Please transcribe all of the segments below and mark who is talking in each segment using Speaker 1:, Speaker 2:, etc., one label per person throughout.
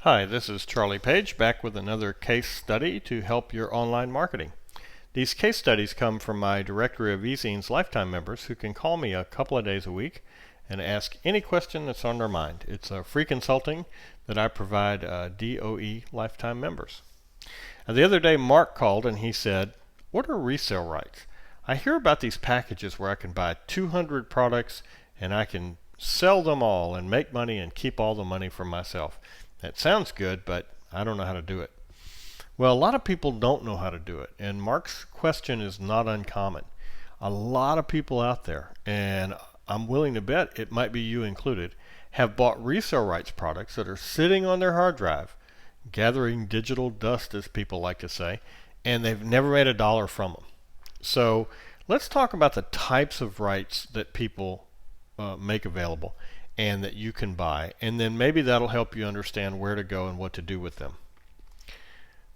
Speaker 1: Hi, this is Charlie Page back with another case study to help your online marketing. These case studies come from my directory of eZines lifetime members who can call me a couple of days a week and ask any question that's on their mind. It's a free consulting that I provide DOE lifetime members. Now, the other day Mark called and he said, "What are resale rights? I hear about these packages where I can buy 200 products and I can sell them all and make money and keep all the money for myself. That sounds good, but I don't know how to do it." Well, a lot of people don't know how to do it, and Mark's question is not uncommon. A lot of people out there, and I'm willing to bet it might be you included, have bought resale rights products that are sitting on their hard drive, gathering digital dust, as people like to say, and they've never made a dollar from them. So let's talk about the types of rights that people make available and that you can buy, and then maybe that'll help you understand where to go and what to do with them.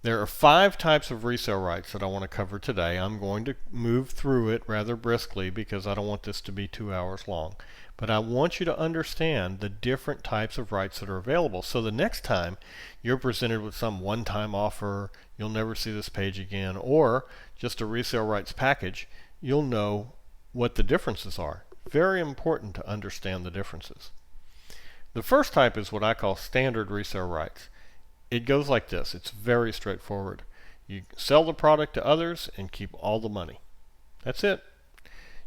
Speaker 1: There are 5 types of resale rights that I want to cover today. I'm going to move through it rather briskly because I don't want this to be 2 hours long. But I want you to understand the different types of rights that are available. So the next time you're presented with some one-time offer, you'll never see this page again, or just a resale rights package, you'll know what the differences are. Very important to understand the differences. The first type is what I call standard resale rights. It goes like this. It's very straightforward. You sell the product to others and keep all the money. That's it.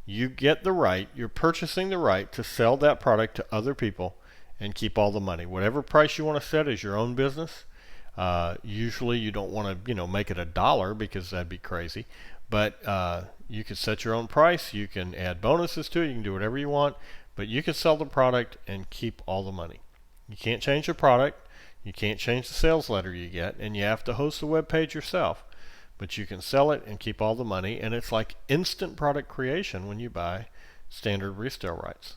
Speaker 1: You get the right, you're purchasing the right to sell that product to other people and keep all the money. Whatever price you want to set is your own business. Usually you don't want to, make it $1 because that'd be crazy. But you can set your own price. You can add bonuses to it. You can do whatever you want. But you can sell the product and keep all the money. You can't change the product. You can't change the sales letter you get. And you have to host the web page yourself. But you can sell it and keep all the money. And it's like instant product creation when you buy standard resale rights.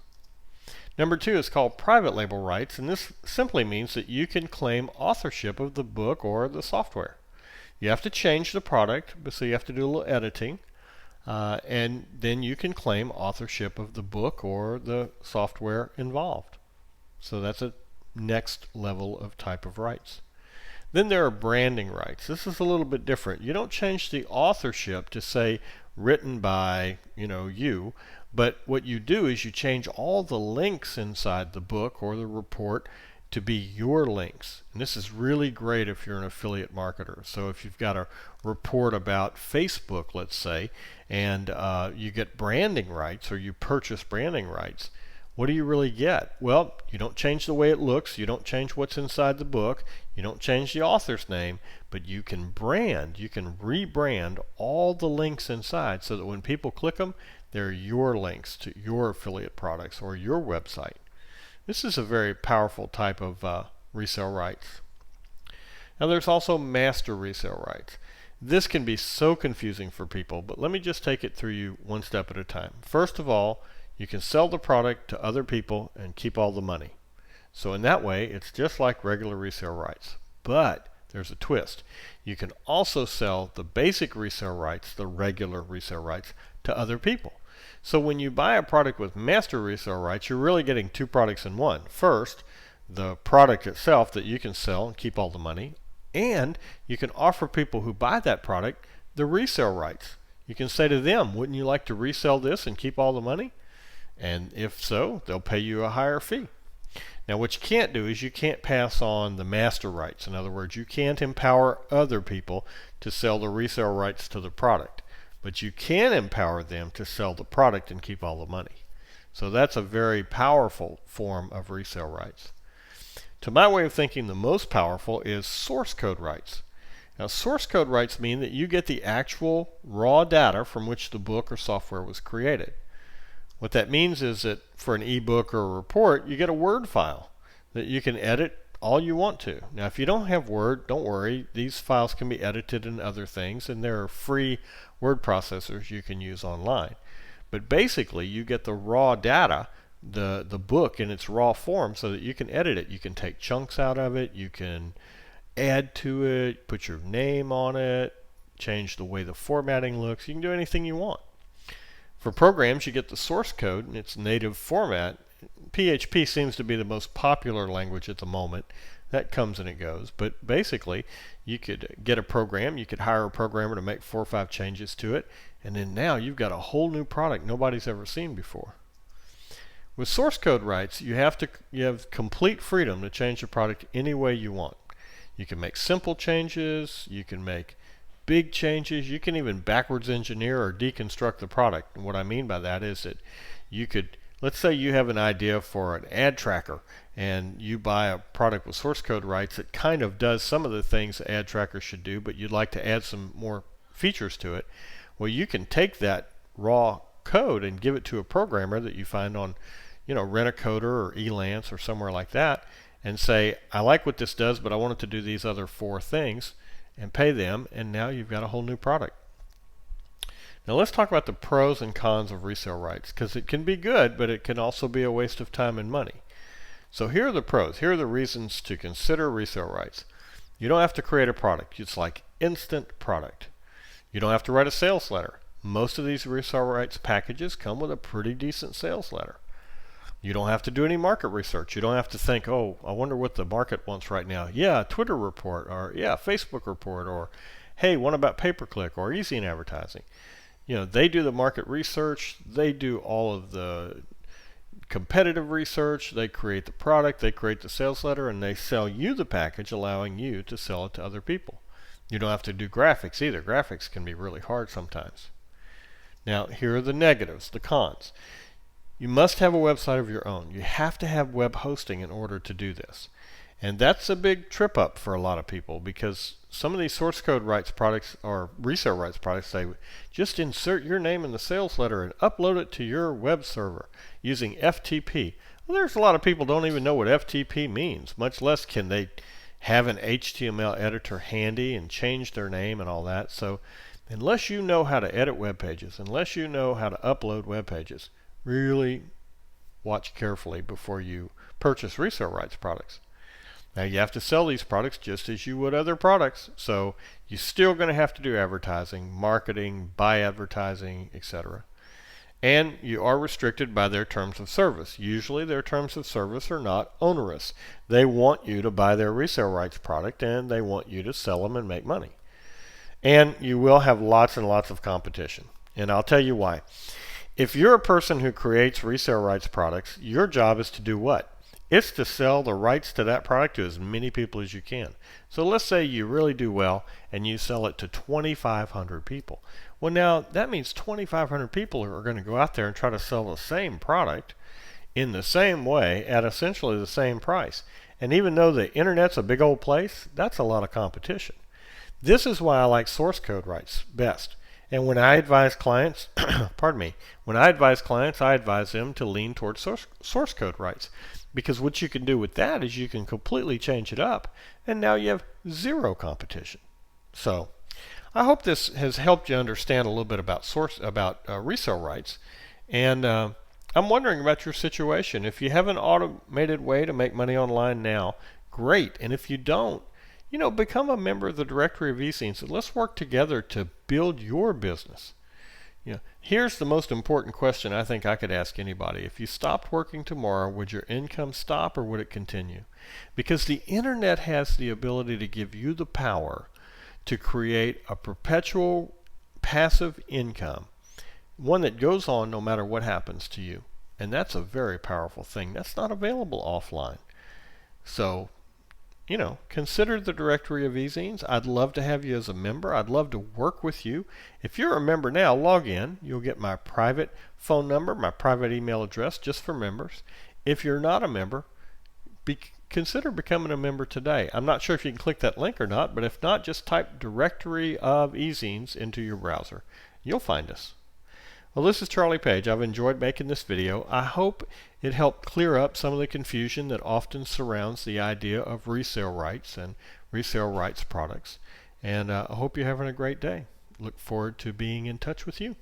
Speaker 1: Number 2 is called private label rights. And this simply means that you can claim authorship of the book or the software. You have to change the product, so you have to do a little editing, and then you can claim authorship of the book or the software involved. So that's a next level of type of rights. Then there are branding rights. This is a little bit different. You don't change the authorship to say written by, you, but what you do is you change all the links inside the book or the report to be your links. And this is really great if you're an affiliate marketer. So if you've got a report about Facebook, let's say, and you get branding rights or you purchase branding rights, what do you really get? Well, you don't change the way it looks, you don't change what's inside the book, you don't change the author's name, but you can rebrand all the links inside so that when people click them, they're your links to your affiliate products or your website. This is a very powerful type of resale rights. Now there's also master resale rights. This can be so confusing for people, but let me just take it through you one step at a time. First of all, you can sell the product to other people and keep all the money. So in that way, it's just like regular resale rights. But there's a twist. You can also sell the basic resale rights, the regular resale rights, to other people. So when you buy a product with master resale rights, you're really getting 2 products in one. First, the product itself that you can sell and keep all the money, and you can offer people who buy that product the resale rights. You can say to them, wouldn't you like to resell this and keep all the money? And if so, they'll pay you a higher fee. Now what you can't do is you can't pass on the master rights. In other words, you can't empower other people to sell the resale rights to the product. But you can empower them to sell the product and keep all the money. So that's a very powerful form of resale rights. To my way of thinking, the most powerful is source code rights. Now source code rights mean that you get the actual raw data from which the book or software was created. What that means is that for an ebook or a report, you get a Word file that you can edit all you want to. Now if you don't have Word, don't worry. These files can be edited in other things, and there are free word processors you can use online. But basically you get the raw data, the book in its raw form, so that you can edit it. You can take chunks out of it, you can add to it, put your name on it, change the way the formatting looks. You can do anything you want. For programs, you get the source code in its native format PHP seems to be the most popular language at the moment. That comes and it goes. But basically, you could get a program, you could hire a programmer to make 4 or 5 changes to it, and then now you've got a whole new product nobody's ever seen before. With source code rights, you have complete freedom to change the product any way you want. You can make simple changes, you can make big changes, you can even backwards engineer or deconstruct the product. And what I mean by that is that you could, let's say you have an idea for an ad tracker and you buy a product with source code rights that kind of does some of the things the ad tracker should do, but you'd like to add some more features to it. Well, you can take that raw code and give it to a programmer that you find on, Rent-A-Coder or Elance or somewhere like that, and say, I like what this does, but I want it to do these other 4 things, and pay them, and now you've got a whole new product. Now let's talk about the pros and cons of resale rights, because it can be good, but it can also be a waste of time and money. So here are the pros. Here are the reasons to consider resale rights. You don't have to create a product. It's like instant product. You don't have to write a sales letter. Most of these resale rights packages come with a pretty decent sales letter. You don't have to do any market research. You don't have to think, oh, I wonder what the market wants right now. Yeah, Twitter report, or yeah, Facebook report, or hey, what about pay-per-click or easy in advertising? They do the market research. They do all of the competitive research. They create the product. They create the sales letter, and they sell you the package, allowing you to sell it to other people. You don't have to do graphics either. Graphics can be really hard sometimes. Now, here are the negatives, the cons. You must have a website of your own. You have to have web hosting in order to do this. And that's a big trip up for a lot of people, because some of these source code rights products or resale rights products say, just insert your name in the sales letter and upload it to your web server using FTP. Well, there's a lot of people don't even know what FTP means, much less can they have an HTML editor handy and change their name and all that. So unless you know how to edit web pages, unless you know how to upload web pages, really watch carefully before you purchase resale rights products. Now you have to sell these products just as you would other products, so you're still going to have to do advertising, marketing, buy advertising, etc. And you are restricted by their terms of service. Usually their terms of service are not onerous. They want you to buy their resale rights product, and they want you to sell them and make money. And you will have lots and lots of competition. And I'll tell you why. If you're a person who creates resale rights products, your job is to do what? It's to sell the rights to that product to as many people as you can. So let's say you really do well and you sell it to 2,500 people. Well, now that means 2,500 people are going to go out there and try to sell the same product in the same way at essentially the same price. And even though the internet's a big old place, that's a lot of competition. This is why I like source code rights best. And when I advise clients, I advise them to lean towards source code rights. Because what you can do with that is you can completely change it up, and now you have zero competition. So I hope this has helped you understand a little bit about resale rights. And I'm wondering about your situation. If you have an automated way to make money online now, great. And if you don't, become a member of the directory of eZines, and let's work together to build your business. Here's the most important question I think I could ask anybody. If you stopped working tomorrow, would your income stop or would it continue? Because the internet has the ability to give you the power to create a perpetual passive income, one that goes on no matter what happens to you. And that's a very powerful thing. That's not available offline. So consider the directory of eZines. I'd love to have you as a member. I'd love to work with you. If you're a member now, log in. You'll get my private phone number, my private email address just for members. If you're not a member, consider becoming a member today. I'm not sure if you can click that link or not, but if not, just type directory of eZines into your browser. You'll find us. Well, this is Charlie Page. I've enjoyed making this video. I hope it helped clear up some of the confusion that often surrounds the idea of resale rights and resale rights products. And I hope you're having a great day. Look forward to being in touch with you.